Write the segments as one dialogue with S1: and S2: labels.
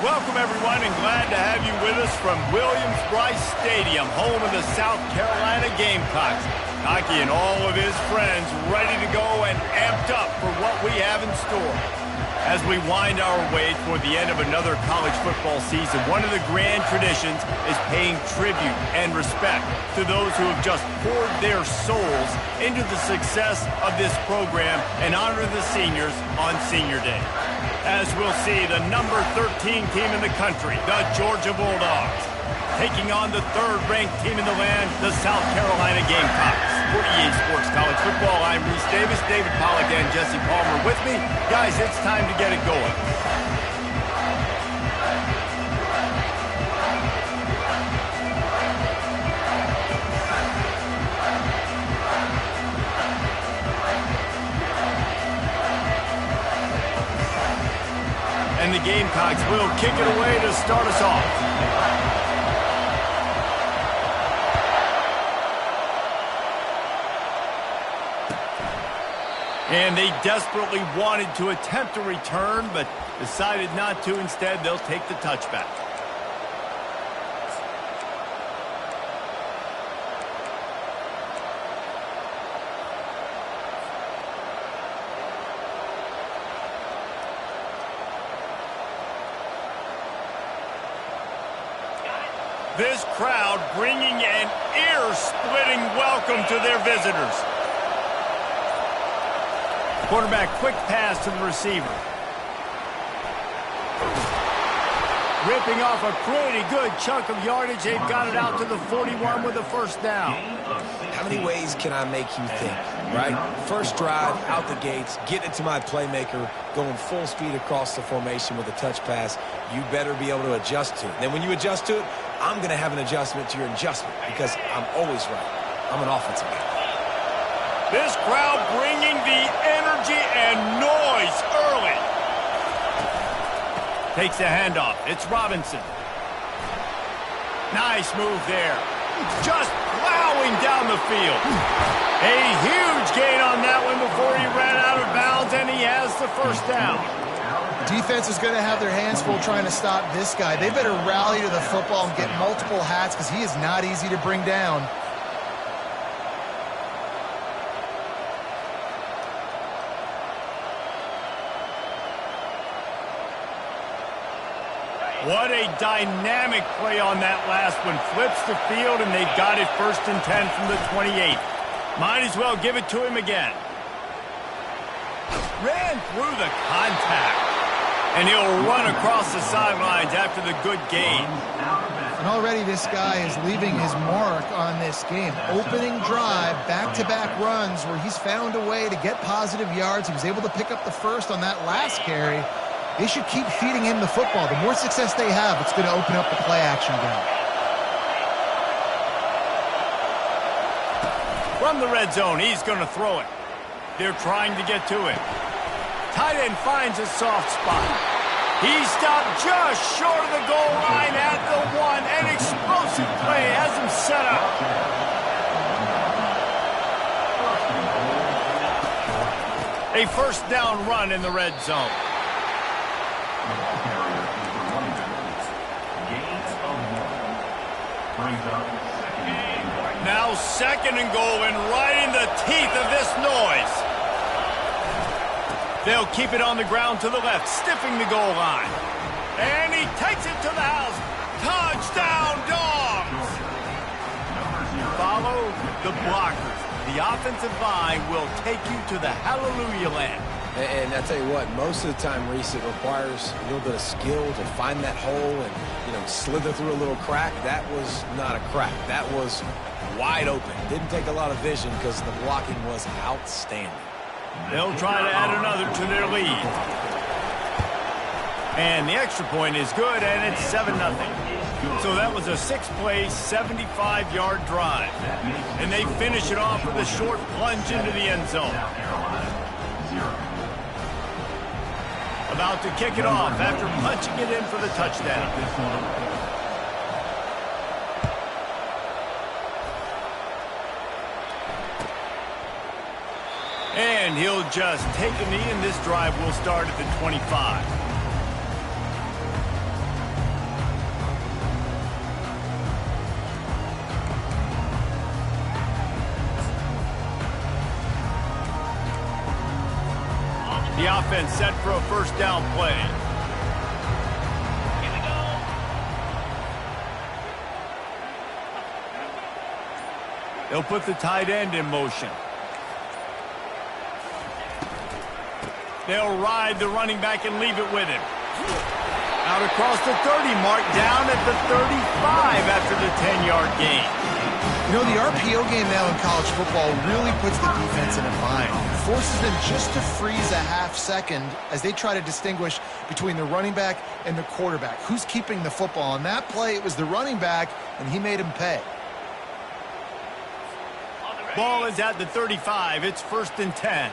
S1: Welcome, everyone, and glad to have you with us from Williams-Brice Stadium, home of the South Carolina Gamecocks. Hockey and all of his friends ready to go and amped up for what we have in store. As we wind our way toward the end of another college football season, one of the grand traditions is paying tribute and respect to those who have just poured their souls into the success of this program and honor the seniors on Senior Day. As we'll see, the number 13 team in the country, the Georgia Bulldogs, taking on the third-ranked team in the land, the South Carolina Gamecocks. For EA Sports College Football, I'm Reese Davis, David Pollack, and Jesse Palmer with me. Guys, it's time to get it going. And the Gamecocks will kick it away to start us off. And they desperately wanted to attempt a return, but decided not to. Instead, they'll take the touchback. This crowd bringing an ear-splitting welcome to their visitors. Quarterback, quick pass to the receiver. Ripping off a pretty good chunk of yardage. They've got it out to the 41 with a first down.
S2: How many ways can I make you think, right? First drive, out the gates, get it to my playmaker, going full speed across the formation with a touch pass. You better be able to adjust to it. Then when you adjust to it, I'm going to have an adjustment to your adjustment because I'm always right. I'm an offensive guy.
S1: This crowd bringing the energy and noise early. Takes a handoff. It's Robinson. Nice move there. Just plowing down the field. A huge gain on that one before he ran out of bounds, and he has the first down.
S3: Defense is going to have their hands full trying to stop this guy. They better rally to the football and get multiple hats because he is not easy to bring down.
S1: What a dynamic play on that last one. Flips the field, and they got it 1st and 10 from the 28. Might as well give it to him again. Ran through the contact. And he'll run across the sidelines after the good gain.
S3: And already this guy is leaving his mark on this game. Opening drive, back-to-back runs where he's found a way to get positive yards. He was able to pick up the first on that last carry. They should keep feeding him the football. The more success they have, it's going to open up the play-action game.
S1: From the red zone, he's going to throw it. They're trying to get to it. Tight end finds a soft spot. He stopped just short of the goal line at the 1. An explosive play has him set up. A first down run in the red zone. Now 2nd and goal, and right in the teeth of this noise. They'll keep it on the ground to the left, stiffing the goal line. And he takes it to the house. Touchdown, Dogs! Follow the blockers. The offensive line will take you to the hallelujah land.
S2: And I tell you what, most of the time, Reese, it requires a little bit of skill to find that hole and, slither through a little crack. That was not a crack. That was wide open. Didn't take a lot of vision because the blocking was outstanding.
S1: They'll try to add another to their lead. And the extra point is good, and it's 7-0. So that was a 6-play, 75-yard drive. And they finish it off with a short plunge into the end zone. About to kick it off after punching it in for the touchdown. And he'll just take a knee, and this drive will start at the 25. The offense set for a first down play.
S4: Here we go.
S1: They'll put the tight end in motion. They'll ride the running back and leave it with him. Out across the 30 mark, down at the 35 after the 10-yard gain.
S3: You know, the RPO game now in college football really puts the defense in a bind. It forces them just to freeze a half second as they try to distinguish between the running back and the quarterback. Who's keeping the football? On that play, it was the running back, and he made him pay.
S1: Ball is at the 35. It's 1st and 10.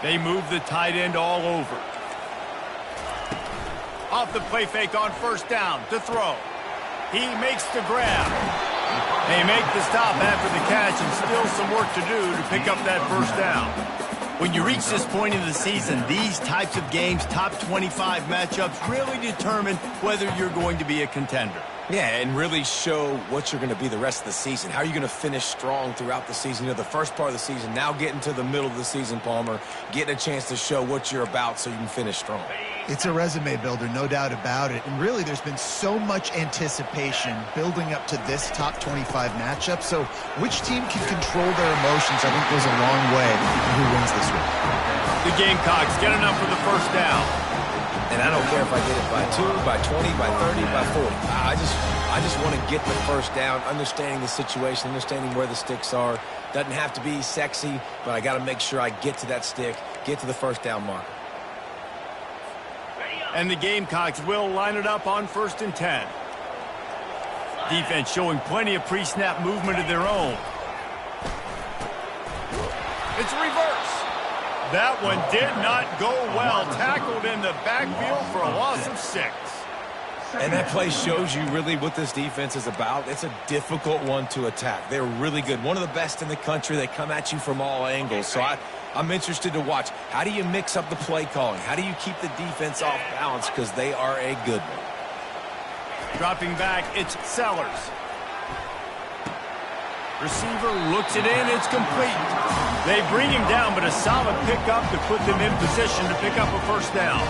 S1: They move the tight end all over. Off the play fake on first down to throw. He makes the grab. They make the stop after the catch and still some work to do to pick up that first down. When you reach this point in the season, these types of games, top 25 matchups, really determine whether you're going to be a contender.
S2: Yeah, and really show what you're going to be the rest of the season. How are you going to finish strong throughout the season? You know, the first part of the season, now getting to the middle of the season, Palmer, getting a chance to show what you're about so you can finish strong.
S3: It's a resume builder, no doubt about it. And really, there's been so much anticipation building up to this top 25 matchup. So which team can control their emotions, I think, goes a long way in who wins this week.
S1: The Gamecocks get enough for the first down.
S2: And I don't care if I get it by 2, by 20, by 30, by 40. I just want to get the first down, understanding the situation, understanding where the sticks are. Doesn't have to be sexy, but I got to make sure I get to that stick, get to the first down marker.
S1: And the Gamecocks will line it up on 1st and 10. Defense showing plenty of pre-snap movement of their own. It's reverse. That one did not go well. Tackled in the backfield for a loss of 6.
S2: And that play shows you really what this defense is about. It's a difficult one to attack. They're really good. One of the best in the country. They come at you from all angles. So I'm interested to watch. How do you mix up the play calling? How do you keep the defense off balance? Because they are a good one.
S1: Dropping back, it's Sellers. Receiver looks it in. It's complete. They bring him down, but a solid pickup to put them in position to pick up a first down.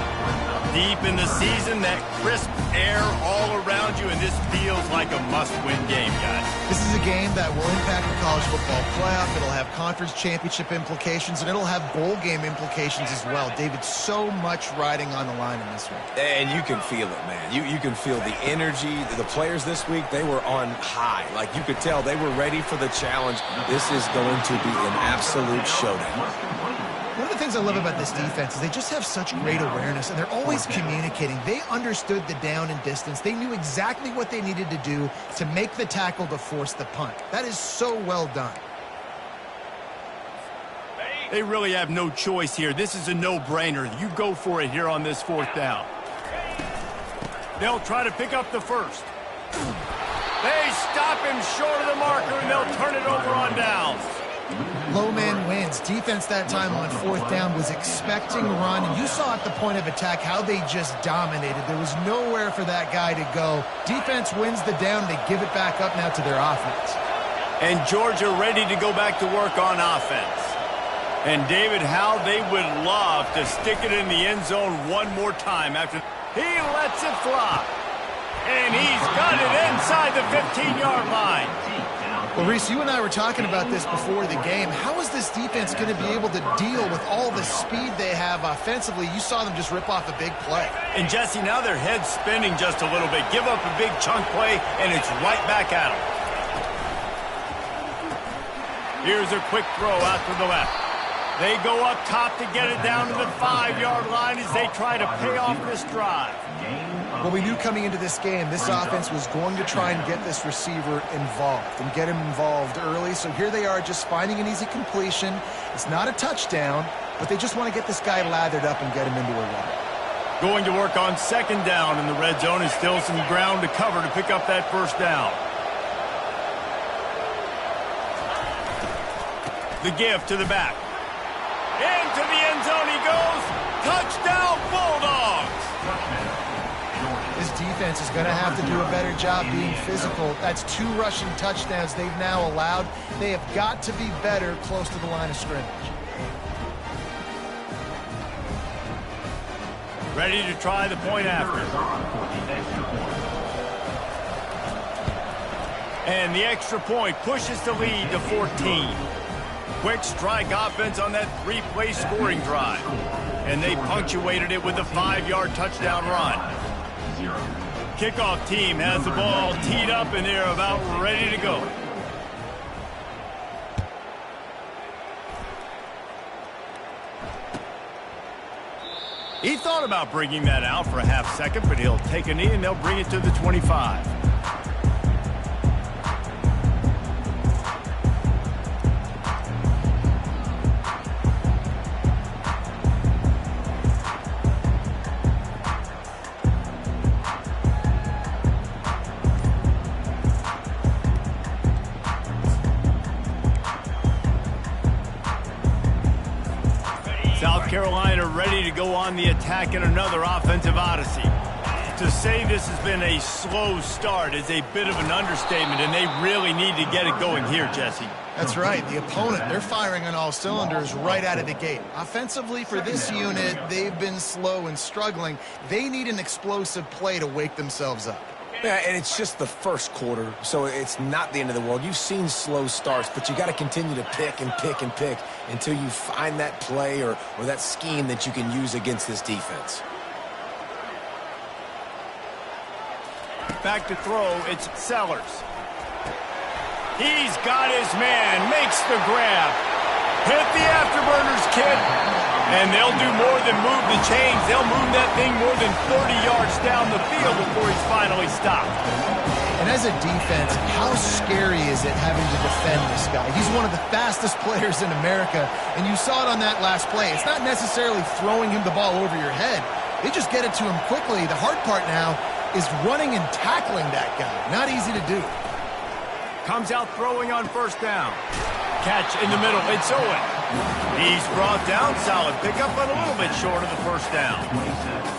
S1: Deep in the season, that crisp air all around you, and this feels like a must-win game, guys.
S3: This is a game that will impact the college football playoff. It'll have conference championship implications, and it'll have bowl game implications as well. David, so much riding on the line in this one.
S2: And you can feel it, man. You can feel the energy. The players this week, they were on high. Like, you could tell they were ready for the challenge. This is going to be an absolute showdown.
S3: One of the things I love about this defense is they just have such great awareness, and they're always communicating. They understood the down and distance. They knew exactly what they needed to do to make the tackle to force the punt. That is so well done.
S1: They really have no choice here. This is a no-brainer. You go for it here on this 4th down. They'll try to pick up the first. They stop him short of the marker, and they'll turn it over on downs.
S3: Low man wins. Defense that time on 4th down was expecting run. You saw at the point of attack how they just dominated. There was nowhere for that guy to go. Defense wins the down. They give it back up now to their offense.
S1: And Georgia ready to go back to work on offense. And David, how they would love to stick it in the end zone one more time after he lets it fly. And he's got it inside the 15-yard line.
S3: Well, Reese, you and I were talking about this before the game. How is this defense going to be able to deal with all the speed they have offensively? You saw them just rip off a big play.
S1: And, Jesse, now their head's spinning just a little bit. Give up a big chunk play, and it's right back at them. Here's a quick throw out to the left. They go up top to get it down to the 5-yard line as they try to pay off this drive.
S3: Well, we knew coming into this game, this offense was going to try and get this receiver involved and get him involved early. So here they are just finding an easy completion. It's not a touchdown, but they just want to get this guy lathered up and get him into a run.
S1: Going to work on 2nd down in the red zone, and still some ground to cover to pick up that first down. The give to the back. Into the end zone he goes. Touchdown, Bulldogs!
S3: This defense is going to have to do a better job being physical. That's 2 rushing touchdowns they've now allowed. They have got to be better close to the line of scrimmage.
S1: Ready to try the point after. And the extra point pushes the lead to 14. Quick strike offense on that 3-play scoring drive. And they punctuated it with a 5-yard touchdown run. Kickoff team has the ball teed up and they're about ready to go. He thought about bringing that out for a half second, but he'll take a knee and they'll bring it to the 25. South Carolina ready to go on the attack in another offensive odyssey. To say this has been a slow start is a bit of an understatement, and they really need to get it going here, Jesse.
S3: That's right. The opponent, they're firing on all cylinders right out of the gate. Offensively for this unit, they've been slow and struggling. They need an explosive play to wake themselves up.
S2: Yeah, and it's just the first quarter, so it's not the end of the world. You've seen slow starts, but you got to continue to pick and pick and pick until you find that play or that scheme that you can use against this defense.
S1: Back to throw, it's Sellers. He's got his man, makes the grab. Hit the afterburners, kid. And they'll do more than move the chains. They'll move that thing more than 30 yards down the field before he's finally stopped.
S3: And as a defense, how scary is it having to defend this guy? He's one of the fastest players in America, and you saw it on that last play. It's not necessarily throwing him the ball over your head. They just get it to him quickly. The hard part now is running and tackling that guy. Not easy to do.
S1: Comes out throwing on first down. Catch in the middle, it's Owen. He's brought down, solid pickup, but a little bit short of the first down.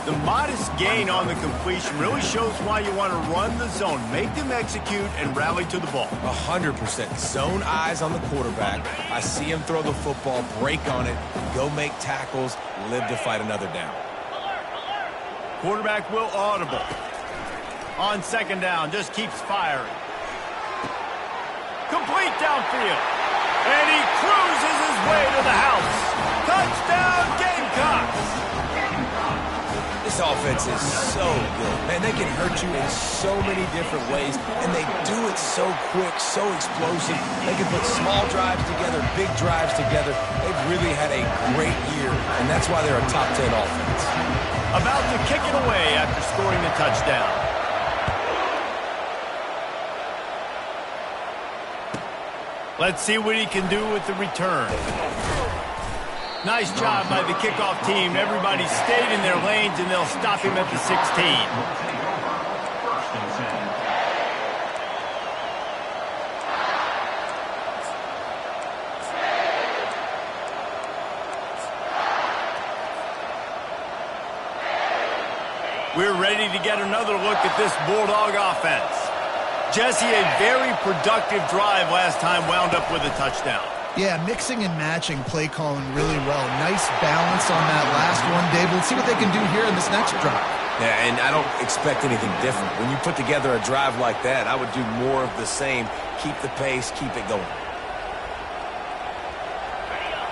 S1: The modest gain on the completion really shows why you want to run the zone, make them execute, and rally to the ball.
S2: 100%. Zone eyes on the quarterback. I see him throw the football, break on it, go make tackles, live to fight another down.
S1: Quarterback will audible. On second down, just keeps firing. Complete downfield. And he cruises his way to the house. Touchdown, Gamecocks!
S2: This offense is so good. Man, they can hurt you in so many different ways, and they do it so quick, so explosive. They can put small drives together, big drives together. They've really had a great year, and that's why they're a top 10 offense.
S1: About to kick it away after scoring the touchdown. Let's see what he can do with the return. Nice job by the kickoff team. Everybody stayed in their lanes, and they'll stop him at the 16. We're ready to get another look at this Bulldog offense. Jesse, a very productive drive last time wound up with a touchdown.
S3: Yeah, mixing and matching play calling really well. Nice balance on that last one, Dave. Let's see what they can do here in this next drive.
S2: Yeah, and I don't expect anything different. When you put together a drive like that, I would do more of the same. Keep the pace, keep it going.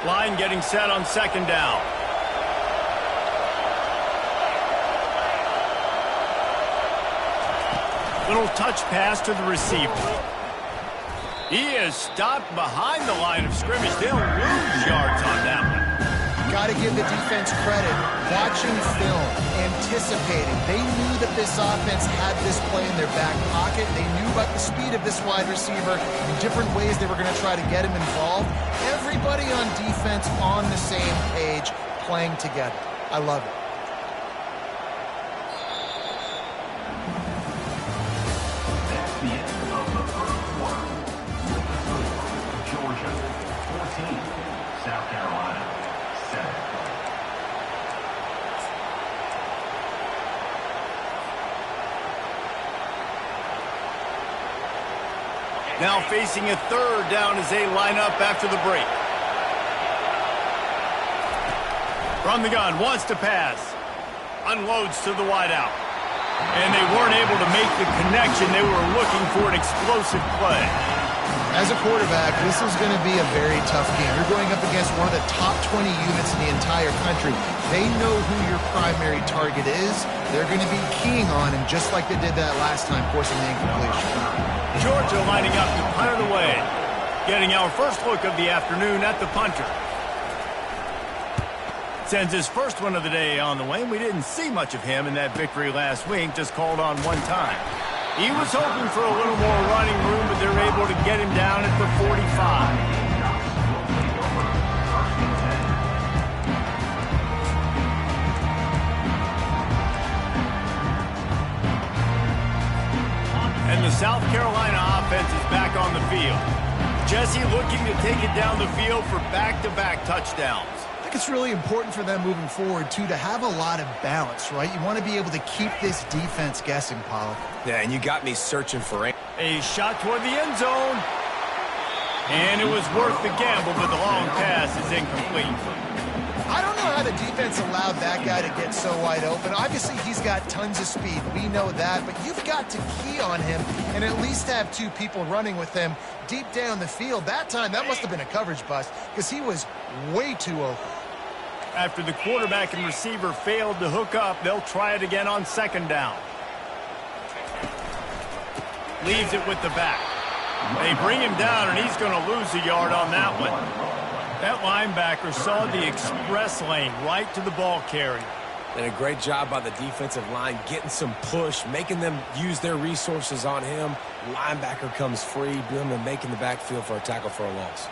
S1: Line getting set on second down. Little touch pass to the receiver. He is stopped behind the line of scrimmage. They'll lose yards on that one.
S3: Got to give the defense credit. Watching film, anticipating. They knew that this offense had this play in their back pocket. They knew about the speed of this wide receiver and different ways they were going to try to get him involved. Everybody on defense on the same page, playing together. I love it.
S1: Now facing a third down as they line up after the break. From the gun, wants to pass. Unloads to the wideout. And they weren't able to make the connection. They were looking for an explosive play.
S3: As a quarterback, this is going to be a very tough game. You're going up against one of the top 20 units in the entire country. They know who your primary target is. They're going to be keying on him just like they did that last time, forcing the incompletion.
S1: Georgia lining up to punt it away. Getting our first look of the afternoon at the punter. Sends his first one of the day on the way. We didn't see much of him in that victory last week, just called on one time. He was hoping for a little more running room, but they're able to get him down at the 45. And the South Carolina offense is back on the field. Jesse looking to take it down the field for back-to-back touchdowns.
S3: It's really important for them moving forward, too, to have a lot of balance, right? You want to be able to keep this defense guessing, Paul.
S2: Yeah, and you got me searching for it.
S1: A shot toward the end zone. And it was worth the gamble, but the long pass is incomplete.
S3: I don't know how the defense allowed that guy to get so wide open. Obviously, he's got tons of speed. We know that, but you've got to key on him and at least have two people running with him deep down the field. That time, that must have been a coverage bust because he was way too open.
S1: After the quarterback and receiver failed to hook up, they'll try it again on second down. Leaves it with the back. They bring him down, and he's going to lose a yard on that one. That linebacker saw the express lane right to the ball carrier.
S2: And a great job by the defensive line getting some push, making them use their resources on him. Linebacker comes free, doing the making the backfield for a tackle for a loss.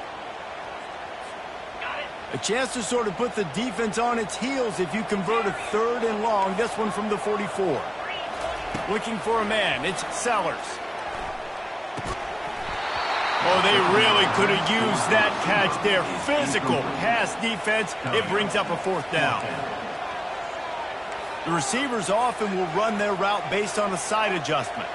S1: A chance to sort of put the defense on its heels if you convert a third and long. This one from the 44. Looking for a man. It's Sellers. Oh, they really could have used that catch there. Physical pass defense. It brings up a fourth down. The receivers often will run their route based on a side adjustment.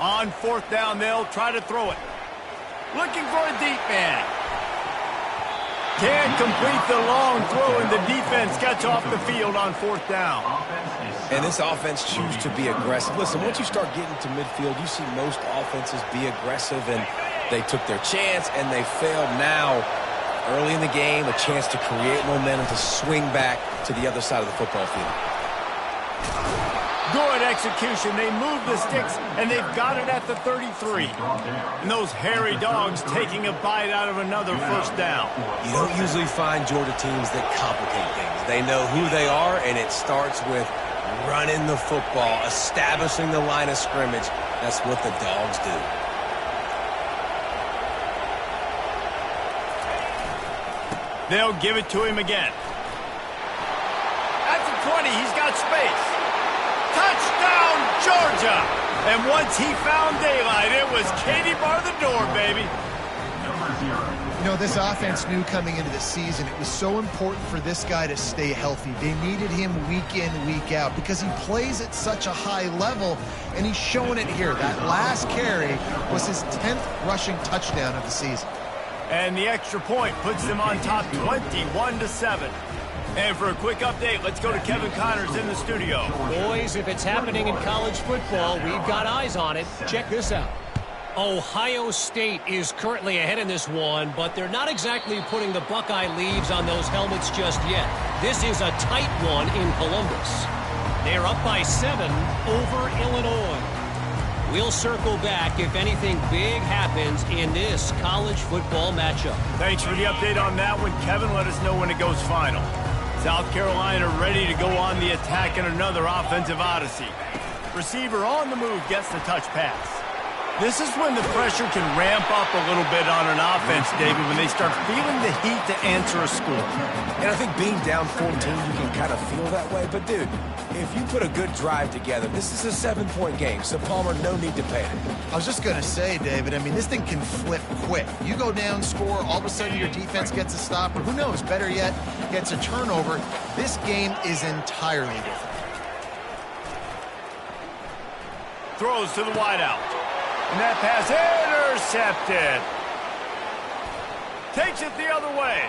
S1: On fourth down, they'll try to throw it. Looking for a deep man. Can't complete the long throw, and the defense gets off the field on fourth down.
S2: And this offense chooses to be aggressive. Listen, once you start getting to midfield, you see most offenses be aggressive, and they took their chance, and they failed. Now, early in the game, a chance to create momentum to swing back to the other side of the football field.
S1: Good execution. They move the sticks, and they've got it at the 33. And those hairy dogs taking a bite out of another first down.
S2: You don't usually find Georgia teams that complicate things. They know who they are, and it starts with running the football, establishing the line of scrimmage. That's what the dogs do.
S1: They'll give it to him again. At the 20, he's got space. Touchdown, Georgia! And once he found daylight, it was Katie bar the door, baby.
S3: You know, this offense knew coming into the season it was so important for this guy to stay healthy. They needed him week in, week out because he plays at such a high level, and he's showing it here. That last carry was his 10th rushing touchdown of the season.
S1: And the extra point puts them on top 21-7. And for a quick update, let's go to Kevin Connors in the studio.
S4: Boys, if it's happening in college football, we've got eyes on it. Check this out. Ohio State is currently ahead in this one, but they're not exactly putting the Buckeye leaves on those helmets just yet. This is a tight one in Columbus. They're up by 7 over Illinois. We'll circle back if anything big happens in this college football matchup.
S1: Thanks for the update on that one, Kevin. Let us know when it goes final. South Carolina ready to go on the attack in another offensive odyssey. Receiver on the move gets the touch pass. This is when the pressure can ramp up a little bit on an offense, David, when they start feeling the heat to answer a score.
S2: And I think being down 14, you can kind of feel that way. But, dude, if you put a good drive together, this is a 7-point game. So, Palmer, no need to panic.
S3: I was just going to say, David, I mean, this thing can flip quick. You go down, score, all of a sudden your defense gets a stop, or who knows, better yet, gets a turnover. This game is entirely different.
S1: Throws to the wideout. And that pass intercepted. Takes it the other way.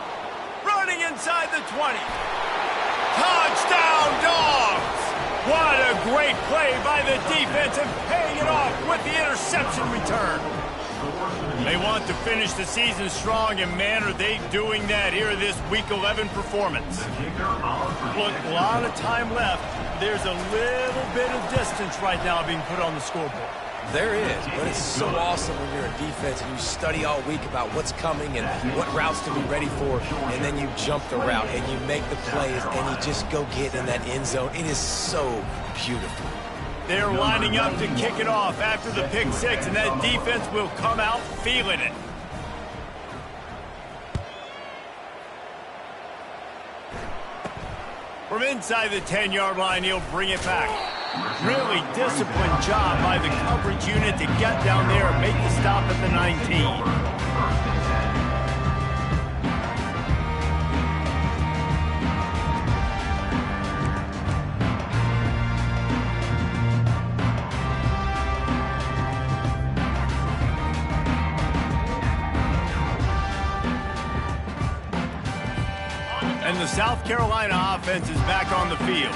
S1: Running inside the 20. Touchdown, Dogs! What a great play by the defense and paying it off with the interception return. They want to finish the season strong, and man, are they doing that here in this Week 11 performance. Look, a lot of time left. There's a little bit of distance right now being put on the scoreboard.
S2: There is, but it's so awesome when you're a defense and you study all week about what's coming and what routes to be ready for, and then you jump the route and you make the plays and you just go get in that end zone. It is so beautiful.
S1: They're lining up to kick it off after the pick six, and that defense will come out feeling it. From inside the 10-yard line, he'll bring it back. Really disciplined job by the coverage unit to get down there and make the stop at the 19. And the South Carolina offense is back on the field.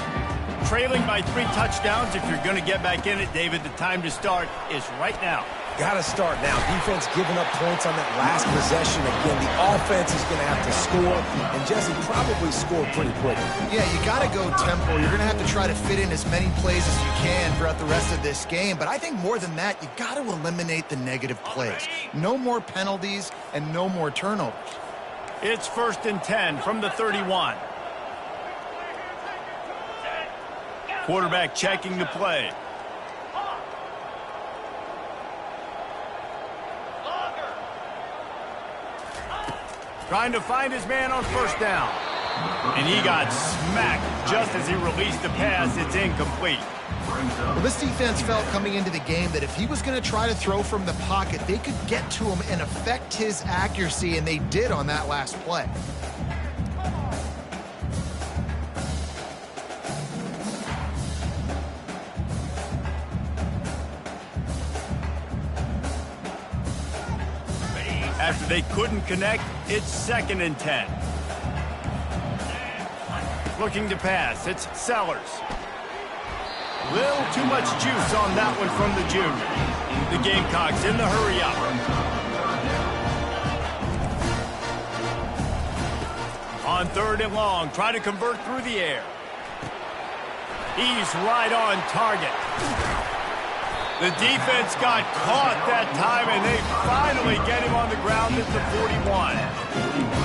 S1: Trailing by 3 touchdowns. If you're going to get back in it, David, the time to start is right now.
S2: Got to start now. Defense giving up points on that last possession. Again, the offense is going to have to score, and Jesse probably scored pretty quickly.
S3: Yeah, you got to go tempo. You're going to have to try to fit in as many plays as you can throughout the rest of this game. But I think more than that, you got to eliminate the negative plays. No more penalties and no more turnovers.
S1: It's 1st and 10 from the 31. Quarterback checking the play. Trying to find his man on 1st down. And he got smacked just as he released the pass. It's incomplete.
S3: Well, this defense felt coming into the game that if he was going to try to throw from the pocket, they could get to him and affect his accuracy, and they did on that last play.
S1: After they couldn't connect, it's 2nd and 10. Looking to pass, it's Sellers. Little too much juice on that one from the junior. The Gamecocks in the hurry up. On 3rd and long, try to convert through the air. He's right on target. The defense got caught that time, and they finally get him on the ground at the 41.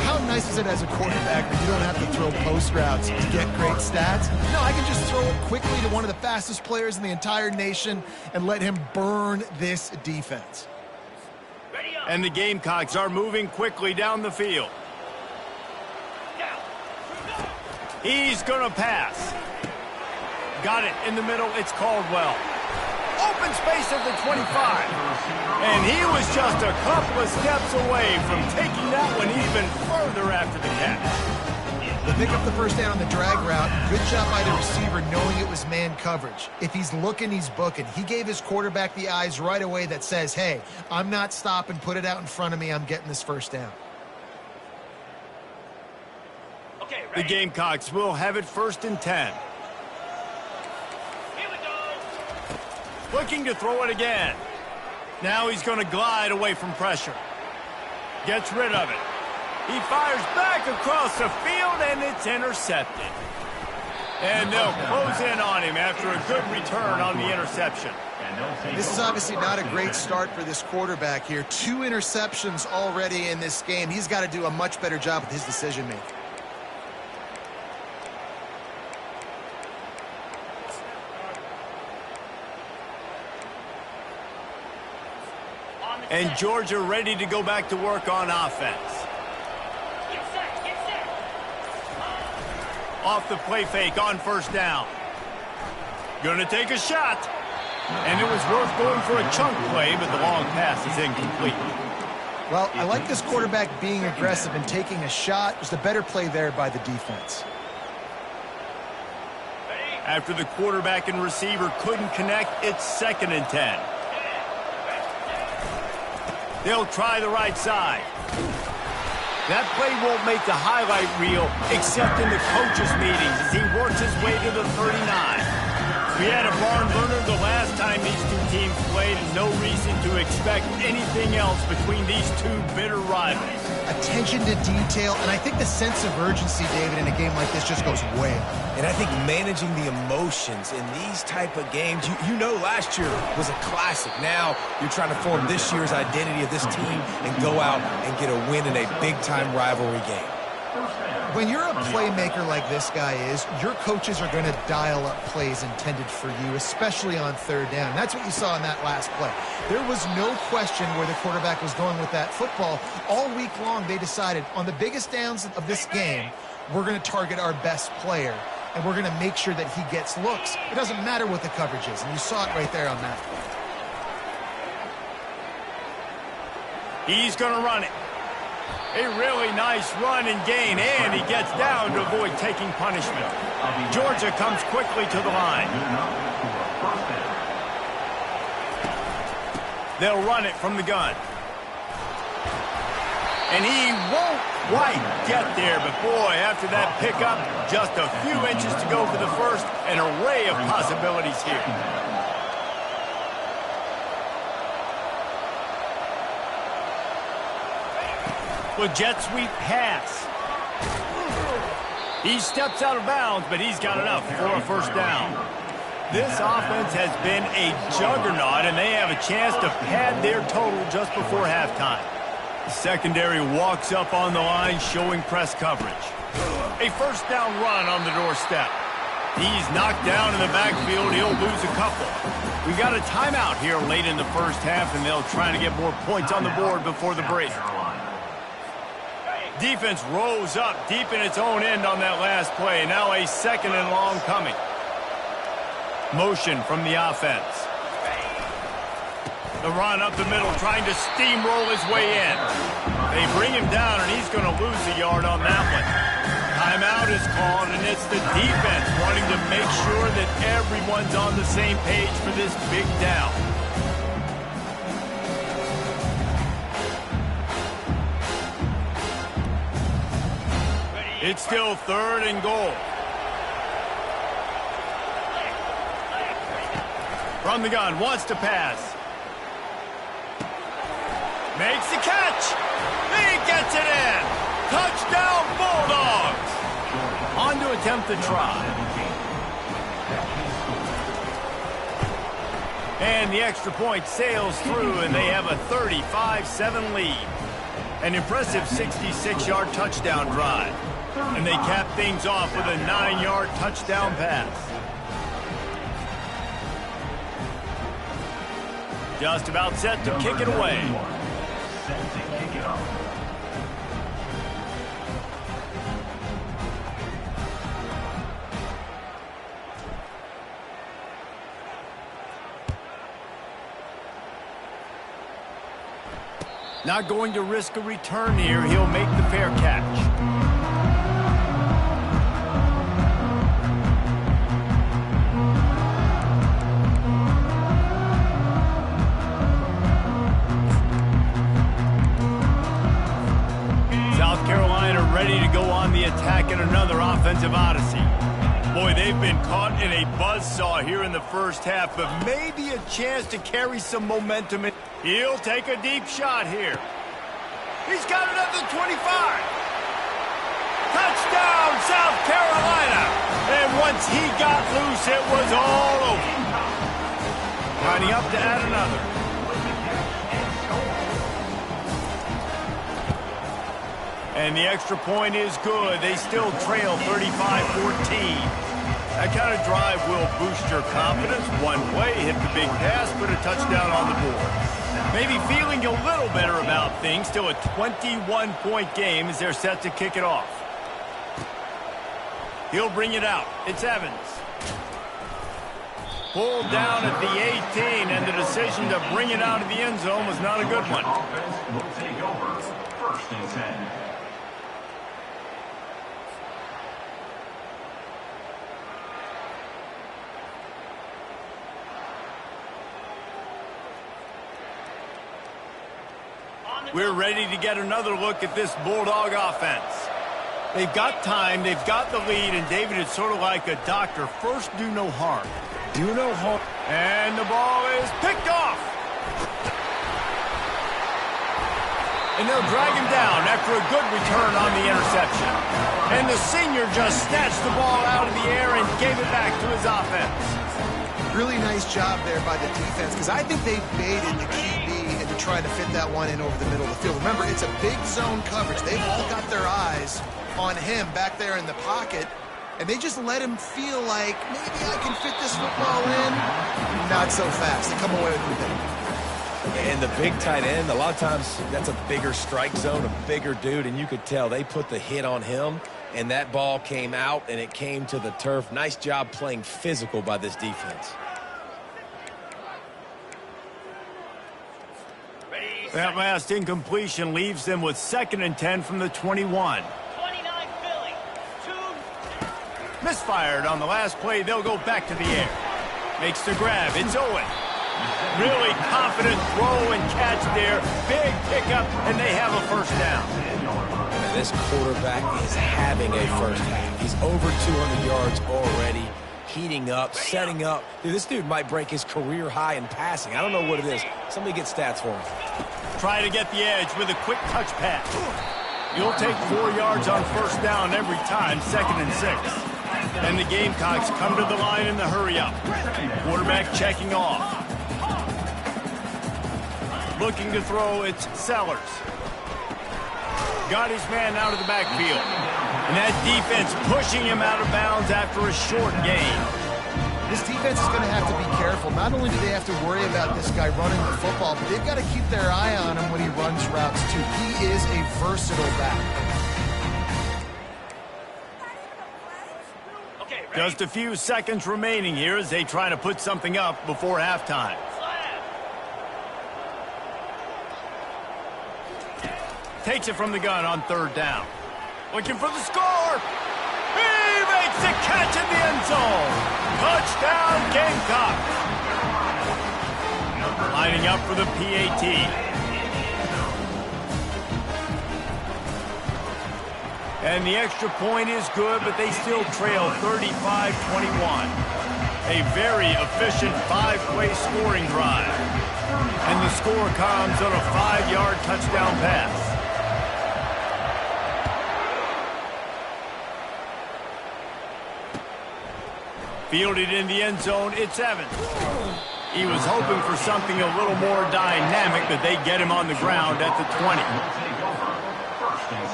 S3: How nice is it as a quarterback that you don't have to throw post routes to get great stats? No, I can just throw it quickly to one of the fastest players in the entire nation and let him burn this defense.
S1: And the Gamecocks are moving quickly down the field. He's going to pass. Got it in the middle. It's Caldwell. Open space at the 25. And he was just a couple of steps away from taking that one even further after the catch.
S3: They pick up the 1st down on the drag route. Good job by the receiver knowing it was man coverage. If he's looking, he's booking. He gave his quarterback the eyes right away that says, hey, I'm not stopping. Put it out in front of me. I'm getting this 1st down.
S1: The Gamecocks will have it 1st and 10. Looking to throw it again. Now he's going to glide away from pressure. Gets rid of it. He fires back across the field, and it's intercepted. And they'll close in on him after a good return on the interception.
S3: This is obviously not a great start for this quarterback here. 2 interceptions already in this game. He's got to do a much better job with his decision-making.
S1: And Georgia ready to go back to work on offense. Off the play fake on first down. Going to take a shot. And it was worth going for a chunk play, but the long pass is incomplete.
S3: Well, I like this quarterback being aggressive and taking a shot. Just a better play there by the defense.
S1: After the quarterback and receiver couldn't connect, it's 2nd and 10. They'll try the right side. That play won't make the highlight reel except in the coaches' meetings as he works his way to the 39. We had a barn burner the last time these two teams played, and no reason to expect anything else between these two bitter rivals.
S3: Attention to detail, and I think the sense of urgency, David, in a game like this just goes way up.
S2: And I think managing the emotions in these type of games, you know last year was a classic. Now you're trying to form this year's identity of this team and go out and get a win in a big-time rivalry game.
S3: When you're a playmaker like this guy is, your coaches are going to dial up plays intended for you, especially on 3rd down. That's what you saw in that last play. There was no question where the quarterback was going with that football. All week long, they decided on the biggest downs of this game, we're going to target our best player, and we're going to make sure that he gets looks. It doesn't matter what the coverage is, and you saw it right there on that play.
S1: He's going to run it. A really nice run and gain, and he gets down to avoid taking punishment. Georgia comes quickly to the line. They'll run it from the gun. And he won't quite get there, but boy, after that pickup, just a few inches to go for the first, an array of possibilities here. Well, jet sweep pass. He steps out of bounds, but he's got enough for a first down. This offense has been a juggernaut, and they have a chance to pad their total just before halftime. The secondary walks up on the line, showing press coverage. A first down run on the doorstep. He's knocked down in the backfield. He'll lose a couple. We got a timeout here late in the first half, and they'll try to get more points on the board before the break. Defense rose up deep in its own end on that last play. Now a 2nd and long coming. Motion from the offense. The run up the middle, trying to steamroll his way in. They bring him down, and he's going to lose a yard on that one. Timeout is called, and it's the defense wanting to make sure that everyone's on the same page for this big down. It's still 3rd and goal. From the gun, wants to pass. Makes the catch. He gets it in. Touchdown, Bulldogs. On to attempt the try. And the extra point sails through, and they have a 35-7 lead. An impressive 66-yard touchdown drive. And they cap things off with a 9-yard touchdown pass. Just about set to kick it away. Not going to risk a return here. He'll make the fair catch. Ready to go on the attack in another offensive odyssey. Boy, they've been caught in a buzzsaw here in the first half, but maybe a chance to carry some momentum. He'll take a deep shot here. He's got it up to 25. Touchdown, South Carolina. And once he got loose, it was all over. Lining up to add another. And the extra point is good. They still trail 35-14. That kind of drive will boost your confidence. One way, hit the big pass, put a touchdown on the board. Maybe feeling a little better about things. Still a 21-point game as they're set to kick it off. He'll bring it out. It's Evans. Pulled down at the 18, and the decision to bring it out of the end zone was not a good one.
S5: Will take over. First and 10.
S1: We're ready to get another look at this Bulldog offense. They've got time, they've got the lead, and David, it's sort of like a doctor. First, do no harm.
S2: Do no harm.
S1: And the ball is picked off. And they'll drag him down after a good return on the interception. And the senior just snatched the ball out of the air and gave it back to his offense.
S3: Really nice job there by the defense, because I think they baited the QB into trying to fit that one in over the middle of the field. Remember, it's a big zone coverage. They've all got their eyes on him back there in the pocket, and they just let him feel like, maybe I can fit this football in. Not so fast. They come away with the thing.
S2: And the big tight end, a lot of times that's a bigger strike zone, a bigger dude, and you could tell they put the hit on him, and that ball came out, and it came to the turf. Nice job playing physical by this defense.
S1: That last incompletion leaves them with 2nd and 10 from the 21.
S6: 29 Philly.
S1: Misfired on the last play. They'll go back to the air. Makes the grab. It's Owen. Really confident throw and catch there. Big pickup, and they have a first down.
S2: And this quarterback is having a first half. He's over 200 yards already, heating up, setting up. Dude, this dude might break his career high in passing. I don't know what it is. Somebody get stats for him.
S1: Try to get the edge with a quick touch pass. You'll take 4 yards on first down every time, 2nd and 6. And the Gamecocks come to the line in the hurry-up. Quarterback checking off. Looking to throw, it's Sellers. Got his man out of the backfield. And that defense pushing him out of bounds after a short gain.
S3: This defense is going to have to be careful. Not only do they have to worry about this guy running the football, but they've got to keep their eye on him when he runs routes, too. He is a versatile back.
S1: Just a few seconds remaining here as they try to put something up before halftime. Takes it from the gun on 3rd down. Looking for the score. He makes the catch in the end zone. Touchdown, Gamecocks. Lining up for the PAT. And the extra point is good, but they still trail 35-21. A very efficient 5-play scoring drive. And the score comes on a 5-yard touchdown pass. Fielded in the end zone, it's Evans. He was hoping for something a little more dynamic, but they get him on the ground at the 20.
S5: First and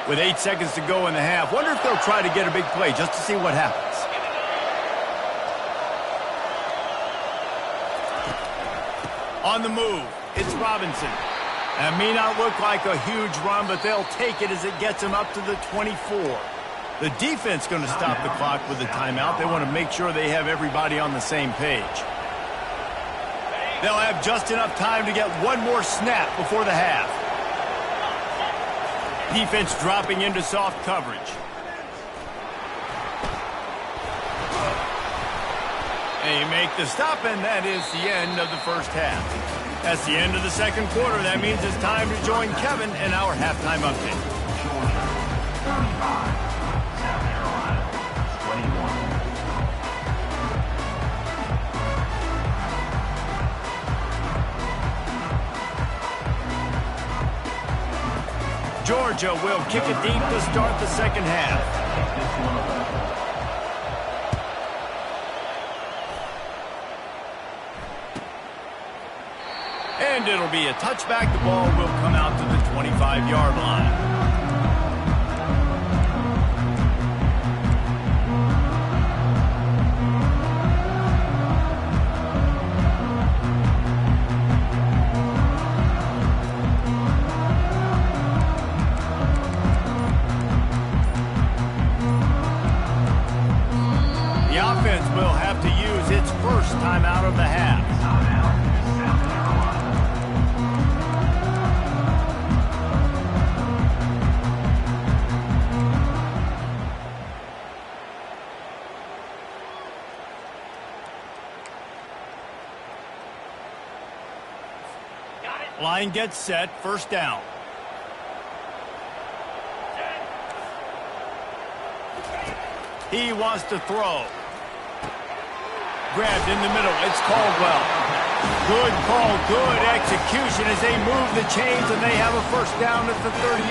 S5: 10.
S1: With 8 seconds to go in the half, wonder if they'll try to get a big play just to see what happens. On the move, it's Robinson. That may not look like a huge run, but they'll take it as it gets them up to the 24. The defense going to stop the clock with a timeout. They want to make sure they have everybody on the same page. They'll have just enough time to get one more snap before the half. Defense dropping into soft coverage. They make the stop, and that is the end of the first half. That's the end of the second quarter. That means it's time to join Kevin in our halftime update. Georgia will kick it deep to start the second half. And it'll be a touchback. The ball will come out to the 25-yard line. Will have to use its first time out of the half. Line gets set, first down. He wants to throw. Grabbed in the middle. It's Caldwell. Good call, good execution as they move the chains, and they have a first down at the 38.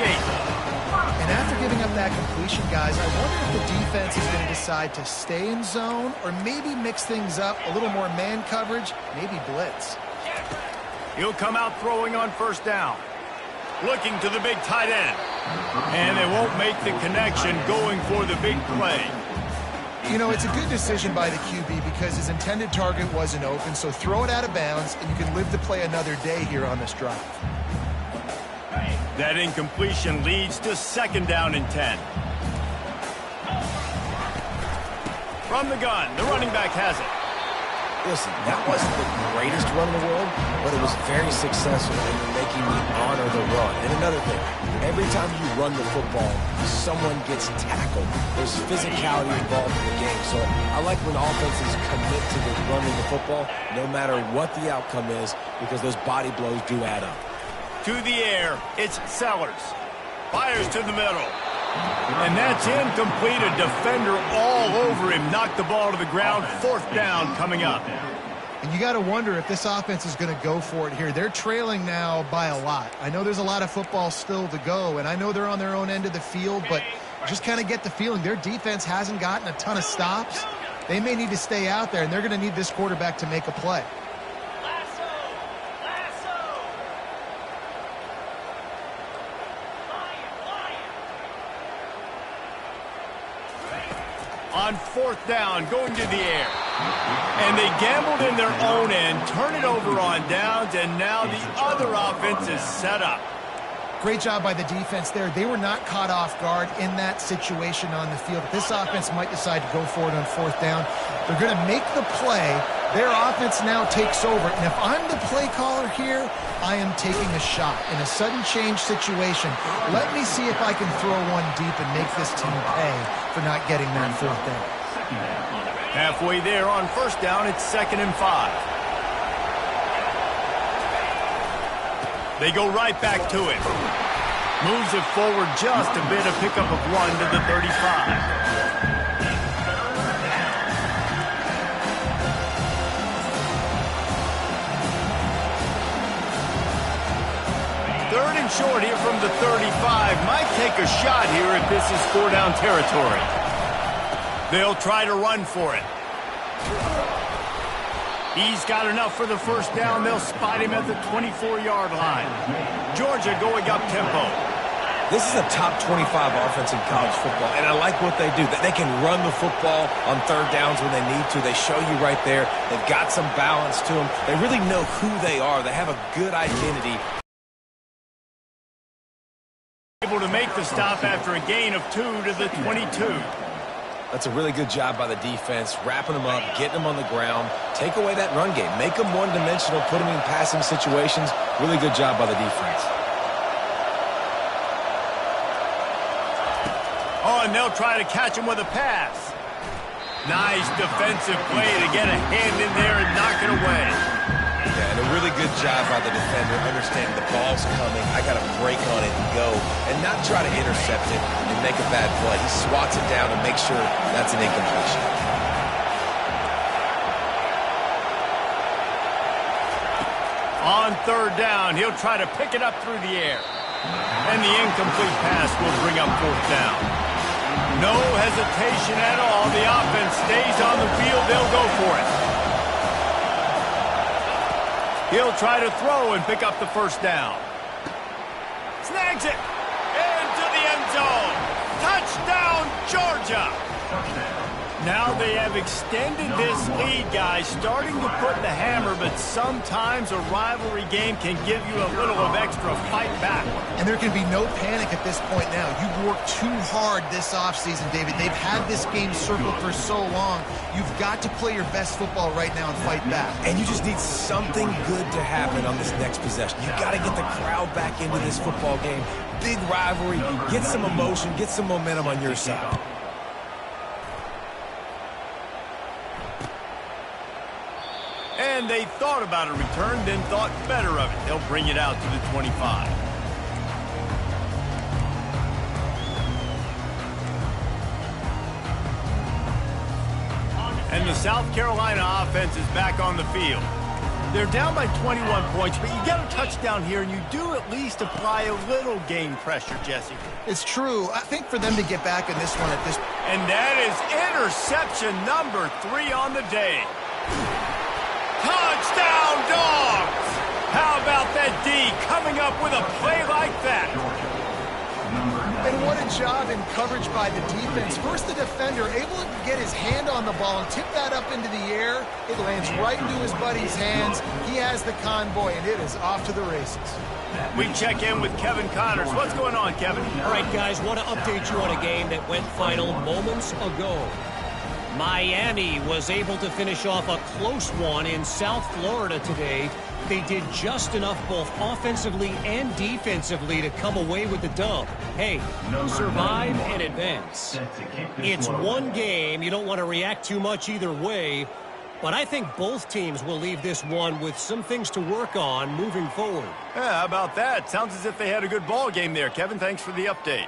S3: And after giving up that completion, guys, I wonder if the defense is going to decide to stay in zone or maybe mix things up, a little more man coverage, maybe blitz.
S1: He'll come out throwing on first down. Looking to the big tight end. And they won't make the connection going for the big play.
S3: You know, it's a good decision by the QB because his intended target wasn't open, so throw it out of bounds, and you can live to play another day here on this drive.
S1: That incompletion leads to second down and 10. From the gun, the running back has it.
S2: Listen, that wasn't the greatest run in the world, but it was very successful in making me honor the run. And another thing, every time you run the football, someone gets tackled. There's physicality involved in the game. So I like when offenses commit to the running the football, no matter what the outcome is, because those body blows do add up.
S1: To the air, it's Sellers. Fires to the middle. And that's incomplete. A defender all over him. Knocked the ball to the ground. Fourth down coming up.
S3: And you got to wonder if this offense is going to go for it here. They're trailing now by a lot. I know there's a lot of football still to go, and I know they're on their own end of the field, but just kind of get the feeling their defense hasn't gotten a ton of stops. They may need to stay out there, and they're going to need this quarterback to make a play.
S1: On fourth down, going to the air. And they gambled in their own end, turn it over on downs, and now the other offense is set up.
S3: Great job by the defense there. They were not caught off guard in that situation on the field. This offense might decide to go for it on fourth down. They're going to make the play. Their offense now takes over. And if I'm the play caller here, I am taking a shot. In a sudden change situation, let me see if I can throw one deep and make this team pay for not getting that fourth down.
S1: Halfway there on first down, it's 2nd and 5. They go right back to it. Moves it forward just a bit, a pickup of 1 to the 35. Third and short here from the 35. Might take a shot here if this is 4-down territory. They'll try to run for it. He's got enough for the first down. They'll spot him at the 24-yard line. Georgia going up tempo.
S2: This is a top 25 offense in college football, and I like what they do. They can run the football on third downs when they need to. They show you right there. They've got some balance to them. They really know who they are. They have a good identity.
S1: Able to make the stop after a gain of 2 to the 22.
S2: That's a really good job by the defense, wrapping them up, getting them on the ground. Take away that run game. Make them one-dimensional, put them in passing situations. Really good job by the defense.
S1: Oh, and they'll try to catch him with a pass. Nice defensive play to get a hand in there and knock it away.
S2: Yeah, and a really good job by the defender, understanding the ball's coming. I got to break on it and go, and not try to intercept it and make a bad play. He swats it down and makes sure that's an incompletion.
S1: On third down, he'll try to pick it up through the air. And the incomplete pass will bring up fourth down. No hesitation at all. The offense stays on the field. They'll go for it. He'll try to throw and pick up the first down. Snags it into the end zone. Touchdown, Georgia. Now they have extended this lead, guys, starting to put the hammer, but sometimes a rivalry game can give you a little of extra fight back.
S3: And there can be no panic at this point now. You've worked too hard this offseason, David. They've had this game circled for so long. You've got to play your best football right now and fight back.
S2: And you just need something good to happen on this next possession. You've got to get the crowd back into this football game. Big rivalry. Get some emotion. Get some momentum on your side.
S1: And they thought about a return, then thought better of it. They'll bring it out to the 25. And the South Carolina offense is back on the field. They're down by 21 points, but you get a touchdown here, and you do at least apply a little game pressure, Jesse.
S3: It's true. I think for them to get back in this one at this...
S1: And that is interception number 3 on the day. Touchdown, Dogs! How about that D coming up with a play like that?
S3: And what a job in coverage by the defense. First, the defender able to get his hand on the ball and tip that up into the air. It lands right into his buddy's hands. He has the convoy, and it is off to the races.
S1: We check in with Kevin Connors. What's going on, Kevin?
S4: All right, guys, want to update you on a game that went final moments ago. Miami was able to finish off a close one in South Florida today. They did just enough both offensively and defensively to come away with the dub. Hey, survive and advance. It's one game. You don't want to react too much either way. But I think both teams will leave this one with some things to work on moving forward.
S1: Yeah, how about that? Sounds as if they had a good ball game there. Kevin, thanks for the update.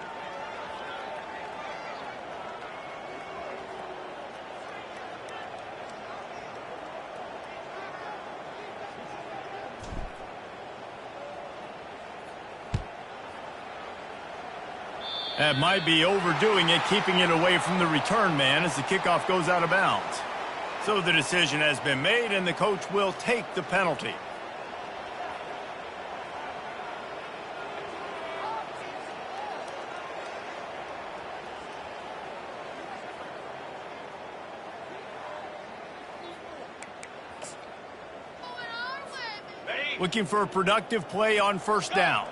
S1: That might be overdoing it, keeping it away from the return man as the kickoff goes out of bounds. So the decision has been made, and the coach will take the penalty. Looking for a productive play on first down.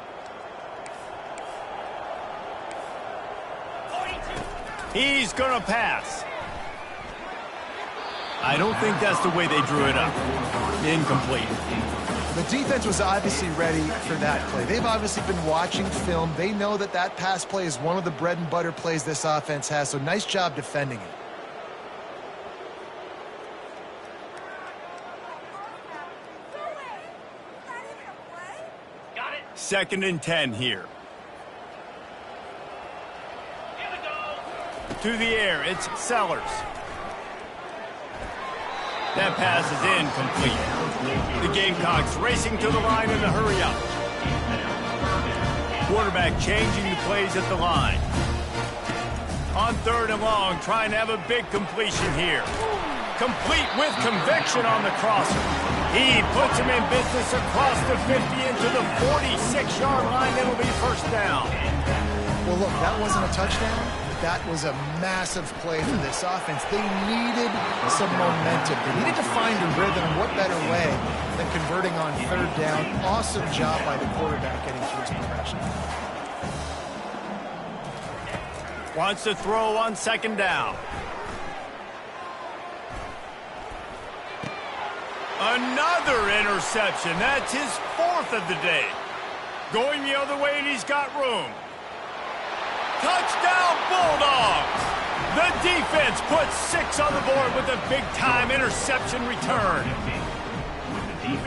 S1: He's going to pass. I don't think that's the way they drew it up. Incomplete.
S3: The defense was obviously ready for that play. They've obviously been watching film. They know that that pass play is one of the bread and butter plays this offense has, so nice job defending it.
S1: Second and 10 here. To the air, it's Sellers. That pass is incomplete. The Gamecocks racing to the line in a hurry up. Quarterback changing the plays at the line. On third and long, trying to have a big completion here. Complete with conviction on the crosser. He puts him in business across the 50 into the 46-yard line. It'll be first down.
S3: Well, look, that wasn't a touchdown. That was a massive play for this offense. They needed some momentum. They needed to find a rhythm. What better way than converting on third down? Awesome job by the quarterback getting through his progression.
S1: Wants to throw on second down. Another interception. That's his 4th of the day. Going the other way, and he's got room. Touchdown, Bulldogs! The defense puts 6 on the board with a big-time interception return.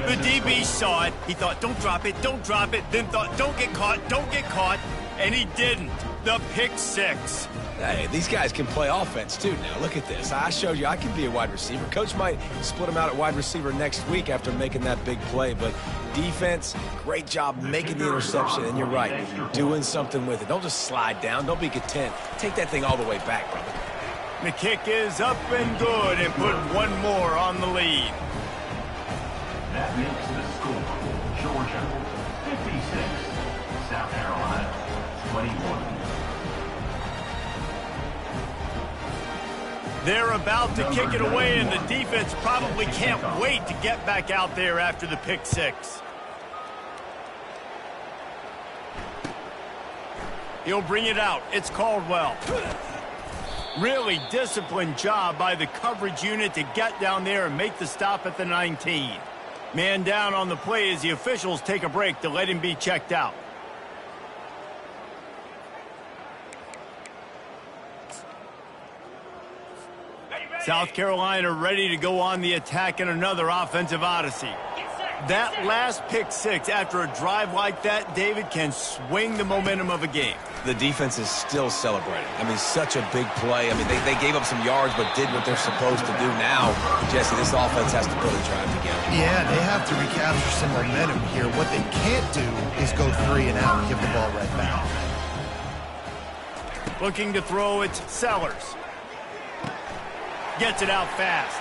S1: The DB saw it. He thought, don't drop it, then thought, don't get caught, and he didn't. The pick 6.
S2: Hey, these guys can play offense, too, now. Look at this. I showed you I can be a wide receiver. Coach might split him out at wide receiver next week after making that big play, but defense, great job making the interception, and you're right, doing something with it. Don't just slide down. Don't be content. Take that thing all the way back, brother.
S1: The kick is up and good, and put one more on the lead.
S5: That makes the score Georgia 56, South Carolina 21.
S1: They're about to kick it away, and the defense probably can't wait to get back out there after the pick six. He'll bring it out. It's Caldwell. Really disciplined job by the coverage unit to get down there and make the stop at the 19. Man down on the play as the officials take a break to let him be checked out. South Carolina ready to go on the attack in another offensive odyssey. That last pick six after a drive like that, David, can swing the momentum of a game.
S2: The defense is still celebrating. I mean, such a big play. I mean, they gave up some yards but did what they're supposed to do. Now, Jesse, this offense has to put a drive together.
S3: Yeah, they have to recapture some momentum here. What they can't do is go 3 and out and give the ball right back.
S1: Looking to throw, it's Sellers. Gets it out fast.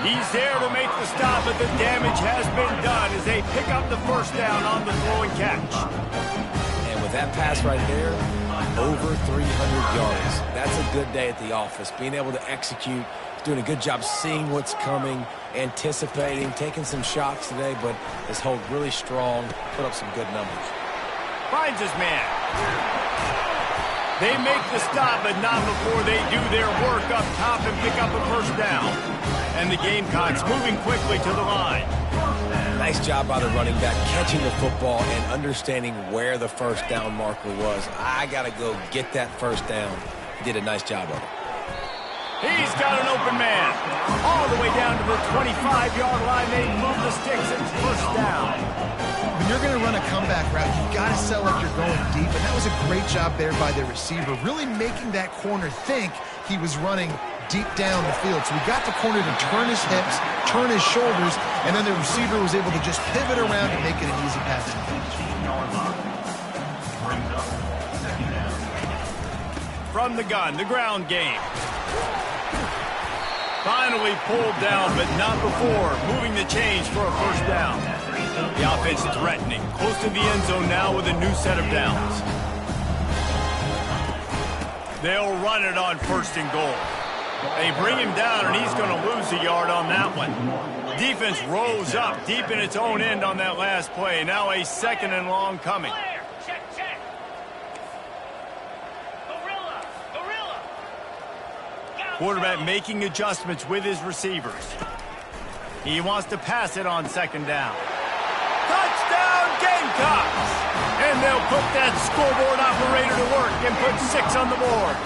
S1: He's there to make the stop, but the damage has been done as they pick up the first down on the throw and catch.
S2: And with that pass right there, over 300 yards. That's a good day at the office. Being able to execute, doing a good job seeing what's coming, anticipating, taking some shots today, but has held really strong, put up some good numbers.
S1: Finds his man. They make the stop, but not before they do their work up top and pick up a first down. And the Gamecocks moving quickly to the line.
S2: Nice job by the running back, catching the football and understanding where the first down marker was. I got to go get that first down. He did a nice job of it.
S1: He's got an open man. All the way down to the 25-yard line. They move the sticks and first down.
S3: When you're going to run a comeback route, you've got to sell like you're going deep, and that was a great job there by the receiver, really making that corner think he was running deep down the field. So we got the corner to turn his hips, turn his shoulders, and then the receiver was able to just pivot around and make it an easy passing catch.
S1: From the gun, the ground game. Finally pulled down, but not before moving the chains for a first down. The offense threatening, close to the end zone now with a new set of downs. They'll run it on first and goal. They bring him down, and he's going to lose a yard on that one. Defense rose up deep in its own end on that last play. Now a second and long coming.
S6: Check, check. Gorilla, gorilla.
S1: Quarterback making adjustments with his receivers. He wants to pass it on second down. Touchdown, Gamecocks! And they'll put that scoreboard operator to work and put 6 on the board.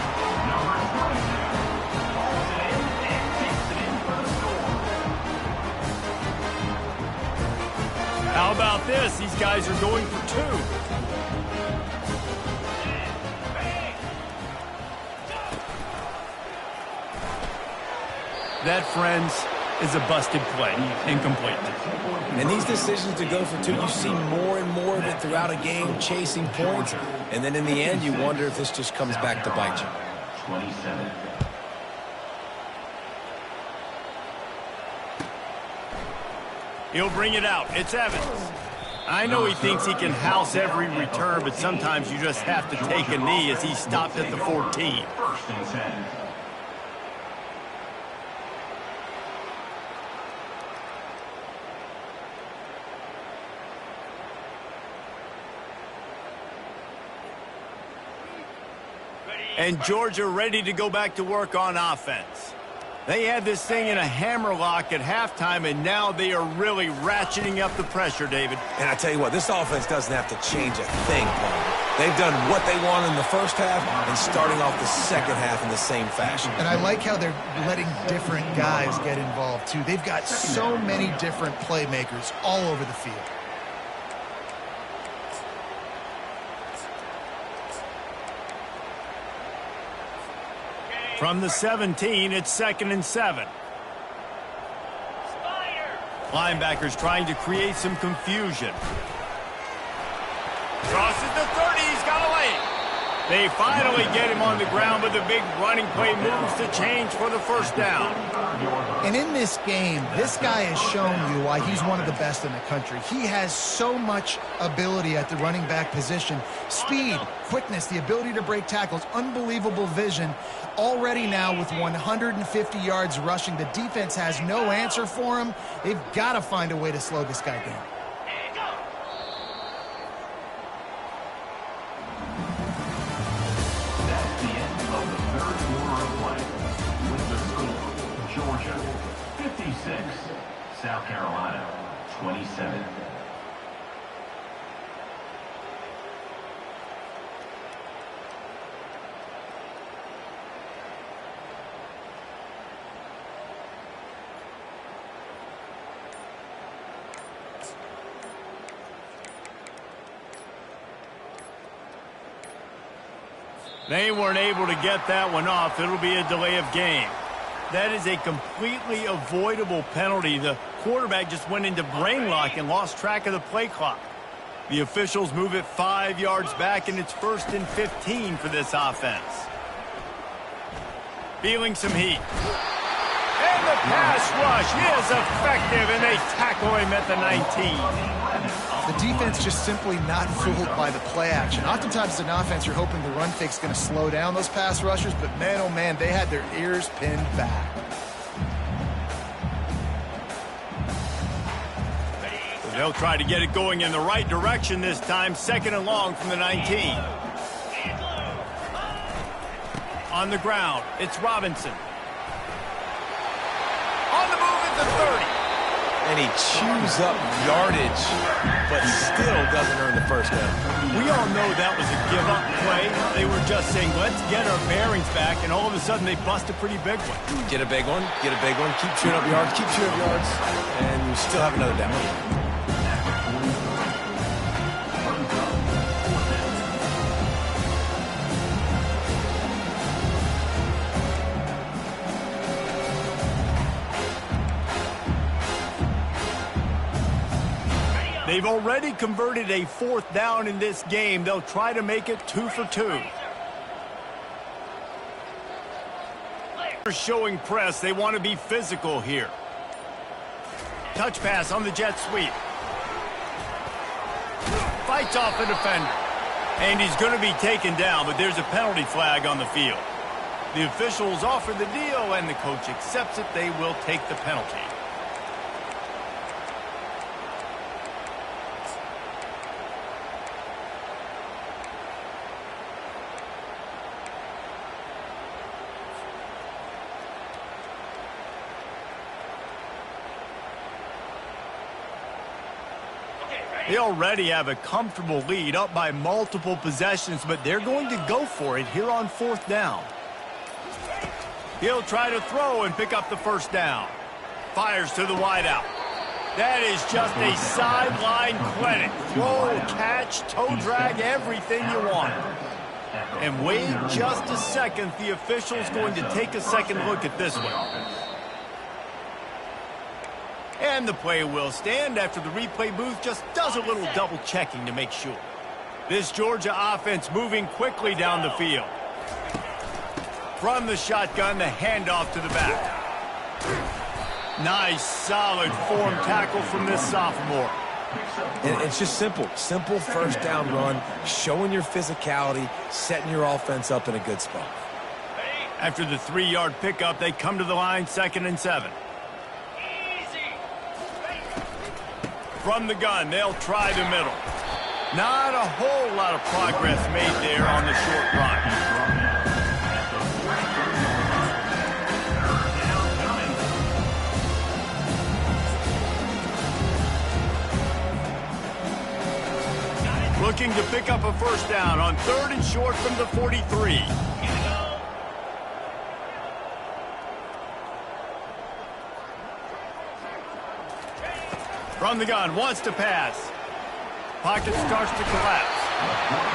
S1: How about this? These guys are going for 2. That, friends, is a busted play. Incomplete.
S2: And these decisions to go for 2, you see more and more of it throughout a game, chasing points. And then in the end, you wonder if this just comes back to bite you.
S5: 27.
S1: He'll bring it out. It's Evans. I know he thinks he can house every return, but sometimes you just have to take a knee as he stopped at the 14.
S5: First and 10.
S1: And Georgia ready to go back to work on offense. They had this thing in a hammerlock at halftime, and now they are really ratcheting up the pressure, David.
S2: And I tell you what, this offense doesn't have to change a thing, Paul. They've done what they want in the first half and starting off the second half in the same fashion.
S3: And I like how they're letting different guys get involved, too. They've got so many different playmakers all over the field.
S1: From the 17, it's 2nd and 7. Linebackers trying to create some confusion. Crosses the 30, he's got a lane. They finally get him on the ground, but the big running play moves to change for the first down.
S3: And in this game, this guy has shown you why he's one of the best in the country. He has so much ability at the running back position. Speed, quickness, the ability to break tackles, unbelievable vision. Already now with 150 yards rushing, the defense has no answer for him. They've got to find a way to slow this guy down.
S5: That's the end of the third quarter of play. With the score, Georgia 56, South Carolina 27.
S1: They weren't able to get that one off. It'll be a delay of game. That is a completely avoidable penalty. The quarterback just went into brain lock and lost track of the play clock. The officials move it 5 yards back, and it's 1st and 15 for this offense. Feeling some heat. And the pass rush is effective, and they tackle him at the 19.
S3: The defense just simply not fooled by the play action. Oftentimes as an offense, you're hoping the run fake's going to slow down those pass rushers, but man, oh man, they had their ears pinned back.
S1: They'll try to get it going in the right direction this time. 2nd and long from the 19. On the ground, it's Robinson. On the move at the 30.
S2: And he chews up yardage, but still doesn't earn the first down.
S1: We all know that was a give-up play. They were just saying, let's get our bearings back, and all of a sudden they bust a pretty big one.
S2: Get a big one, keep chewing up yards, and you still have another down.
S1: They've already converted a 4th down in this game. They'll try to make it 2 for 2. Showing press. They want to be physical here. Touch pass on the jet sweep. Fights off a defender. And he's going to be taken down, but there's a penalty flag on the field. The officials offer the deal, and the coach accepts it. They will take the penalty. They already have a comfortable lead, up by multiple possessions, but they're going to go for it here on 4th down. He'll try to throw and pick up the first down. Fires to the wideout. That is just a sideline clinic. Throw, catch, toe drag, everything you want. And wait just a second. The official's going to take a second look at this one. And the play will stand after the replay booth just does a little double checking to make sure. This Georgia offense moving quickly down the field. From the shotgun, the handoff to the back. Nice, solid form tackle from this sophomore.
S2: And it's just simple 1st down run, showing your physicality, setting your offense up in a good spot.
S1: After the 3-yard pickup, they come to the line, 2nd and 7. From the gun, they'll try the middle. Not a whole lot of progress made there on the short run. Looking to pick up a first down on 3rd and short from the 43. From the gun, wants to pass. Pocket starts to collapse.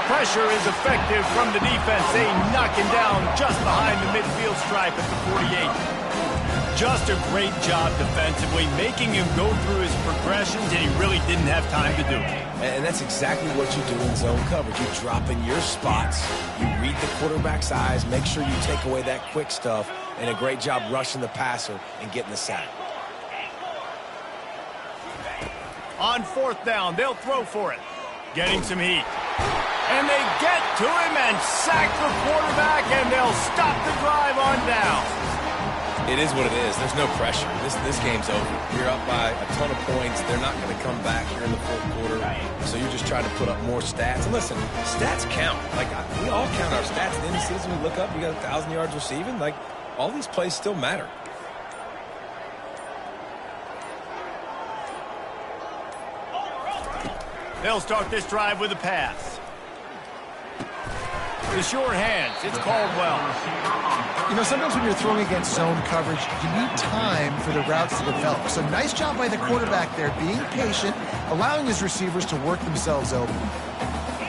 S1: Pressure is effective from the defense. They knock him down just behind the midfield stripe at the 48. Just a great job defensively, making him go through his progressions, and he really didn't have time to do it.
S2: And that's exactly what you do in zone coverage. You drop in your spots, you read the quarterback's eyes, make sure you take away that quick stuff, and a great job rushing the passer and getting the sack.
S1: On fourth down, they'll throw for it. Getting some heat. And they get to him and sack the quarterback, and they'll stop the drive on down.
S2: It is what it is. There's no pressure. This game's over. You're up by a ton of points. They're not going to come back here in the fourth quarter. So you're just trying to put up more stats. And listen, stats count. Like, we all count our stats. At the end of the season, we look up, you got 1,000 yards receiving. Like, all these plays still matter.
S1: They'll start this drive with a pass. The short hands, it's Caldwell.
S3: You know, sometimes when you're throwing against zone coverage, you need time for the routes to develop. So nice job by the quarterback there, being patient, allowing his receivers to work themselves open.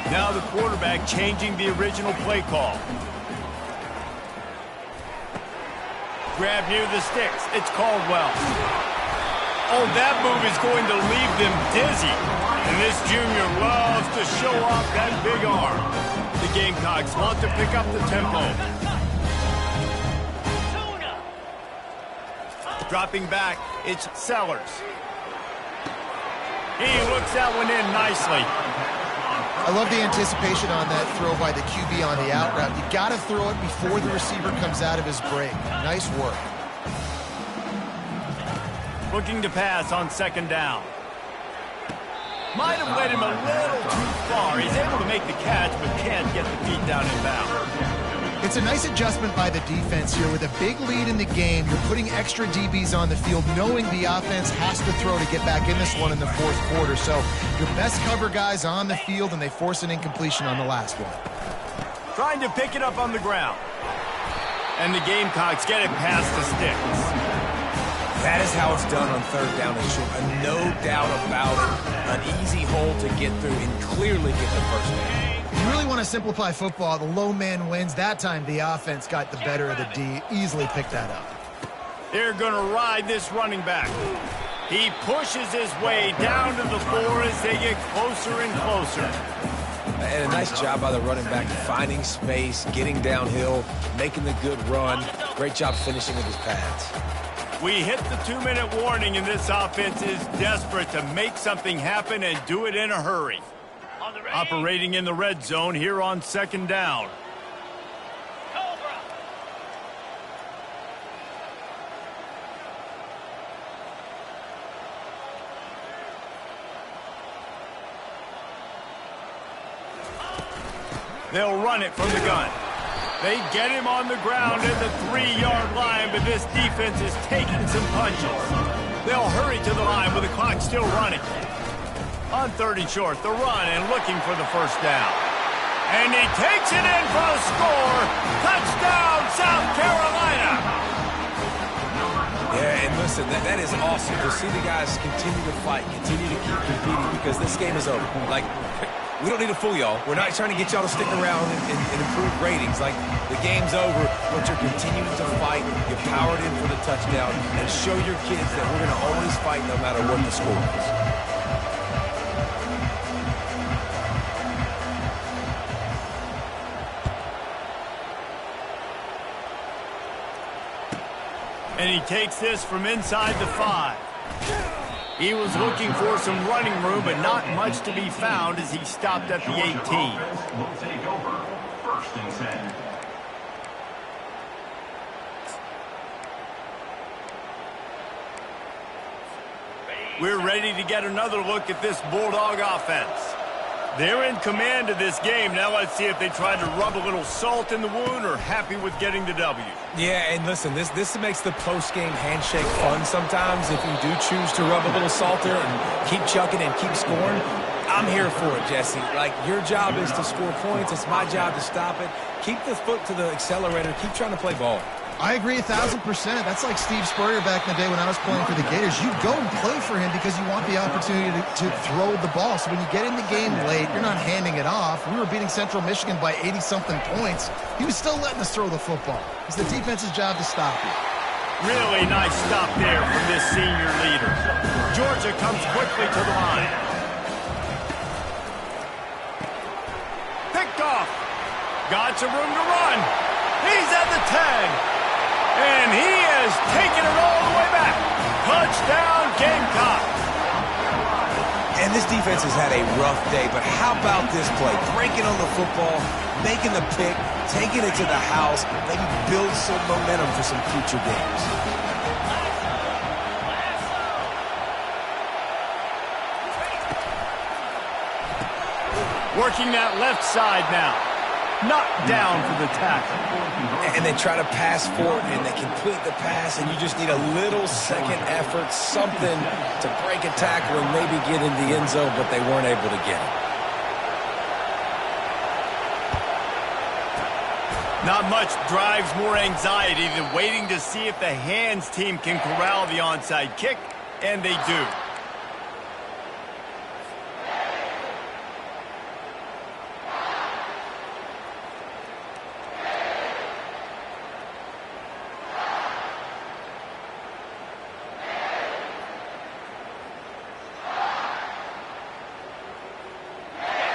S1: Now the quarterback changing the original play call. Grab near the sticks, it's Caldwell. Oh, that move is going to leave them dizzy. And this junior loves to show off that big arm. The Gamecocks want to pick up the tempo. Dropping back, it's Sellers. He looks that one in nicely.
S3: I love the anticipation on that throw by the QB on the out route. You got to throw it before the receiver comes out of his break. Nice work.
S1: Looking to pass on second down. Might have led him a little too far. He's able to make the catch, but can't get the feet down in bounds.
S3: It's a nice adjustment by the defense here. With a big lead in the game, you're putting extra DBs on the field, knowing the offense has to throw to get back in this one in the fourth quarter. So your best cover guys on the field, and they force an incompletion on the last one.
S1: Trying to pick it up on the ground. And the Gamecocks get it past the sticks.
S2: That is how it's done on third down and short. No doubt about it. An easy hole to get through and clearly get the first down.
S3: You really want to simplify football. The low man wins. That time the offense got the better of the D. Easily picked that up.
S1: They're going to ride this running back. He pushes his way down to the floor as they get closer and closer.
S2: And a nice job by the running back, finding space, getting downhill, making the good run. Great job finishing with his pads.
S1: We hit the 2-minute warning, and this offense is desperate to make something happen and do it in a hurry. Operating in the red zone here on second down. They'll run it from the gun. They get him on the ground at the 3-yard line, but this defense is taking some punches. They'll hurry to the line with the clock still running. On third and short, the run and looking for the first down. And he takes it in for a score. Touchdown, South Carolina!
S2: Yeah, and listen, that is awesome to see the guys continue to fight, continue to keep competing, because this game is over. Like, we don't need to fool y'all. We're not trying to get y'all to stick around and improve ratings. Like, the game's over, but you're continuing to fight. You powered in for the touchdown, and show your kids that we're going to always fight no matter what the score is.
S1: And he takes this from inside the 5. He was looking for some running room, but not much to be found as he stopped at the 18.
S5: Will take over first and 10.
S1: We're ready to get another look at this Bulldog offense. They're in command of this game. Now let's see if they try to rub a little salt in the wound or happy with getting the W.
S2: Yeah, and listen, this makes the post-game handshake fun sometimes. If you do choose to rub a little salt in and keep chucking and keep scoring, I'm here for it, Jesse. Like, your job is to score points. It's my job to stop it. Keep the foot to the accelerator. Keep trying to play ball.
S3: I agree 1,000%. That's like Steve Spurrier back in the day when I was playing for the Gators. You go and play for him because you want the opportunity to throw the ball. So when you get in the game late, you're not handing it off. We were beating Central Michigan by 80-something points. He was still letting us throw the football. It's the defense's job to stop you.
S1: Really nice stop there from this senior leader. Georgia comes quickly to the line. Picked off. Got some room to run. He's at the 10. And he has taken it all the way back. Touchdown, Gamecock.
S2: And this defense has had a rough day, but how about this play? Breaking on the football, making the pick, taking it to the house, maybe build some momentum for some future games.
S1: Working that left side now. Knocked down for the tackle.
S2: And they try to pass forward, and they complete the pass, and you just need a little second effort, something to break a tackle and maybe get in the end zone, but they weren't able to get it.
S1: Not much drives more anxiety than waiting to see if the hands team can corral the onside kick, and they do.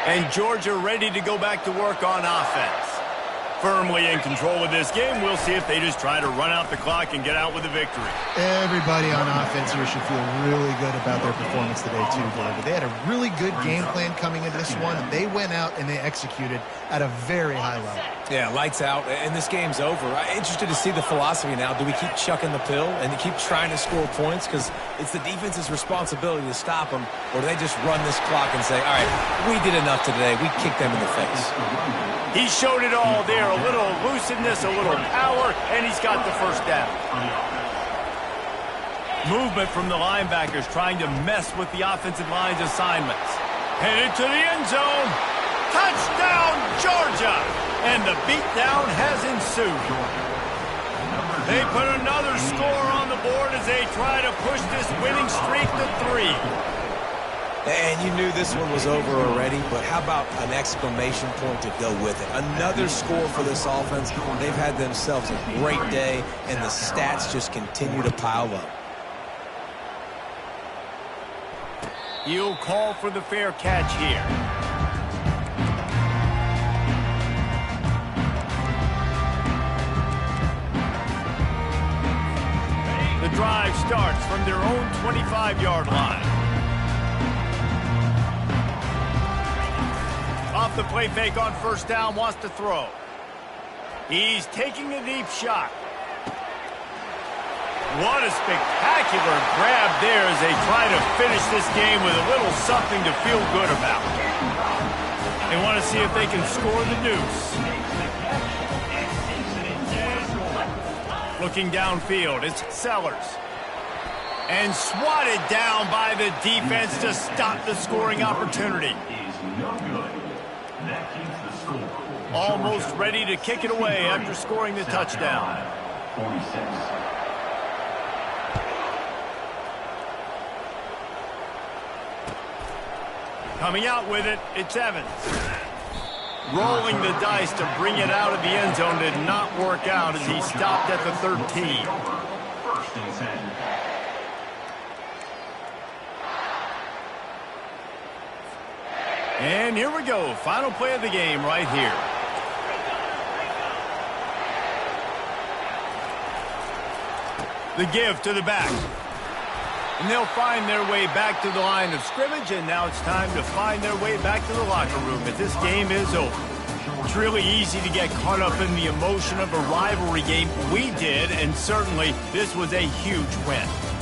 S1: And Georgia ready to go back to work on offense. Firmly in control of this game. We'll see if they just try to run out the clock and get out with a victory.
S3: Everybody on offense here should feel really good about their performance today, too, David. They had a really good game plan coming into this one, and they went out and they executed at a very high level.
S2: Yeah, lights out, and this game's over. I'm interested to see the philosophy now. Do we keep chucking the pill and keep trying to score points? Because it's the defense's responsibility to stop them, or do they just run this clock and say, all right, we did enough today. We kicked them in the face.
S1: He showed it all there. A little elusiveness, a little power, and he's got the first down. Movement from the linebackers trying to mess with the offensive line's assignments. Headed to the end zone. Touchdown, Georgia! And the beatdown has ensued. They put another score on the board as they try to push this winning streak to 3.
S2: And you knew this one was over already, but how about an exclamation point to go with it? Another score for this offense. They've had themselves a great day, and the stats just continue to pile up.
S1: He'll call for the fair catch here. The drive starts from their own 25-yard line. Off the play fake on first down, wants to throw. He's taking a deep shot. What a spectacular grab there as they try to finish this game with a little something to feel good about. They want to see if they can score the deuce. Looking downfield, it's Sellers. And swatted down by the defense to stop the scoring opportunity. Almost ready to kick it away after scoring the touchdown.
S5: 46.
S1: Coming out with it, it's Evans. Rolling the dice to bring it out of the end zone did not work out as he stopped at the 13.
S5: First and 10.
S1: And here we go. Final play of the game right here. The give to the back. And they'll find their way back to the line of scrimmage, and now it's time to find their way back to the locker room as this game is over. It's really easy to get caught up in the emotion of a rivalry game. We did, and certainly this was a huge win.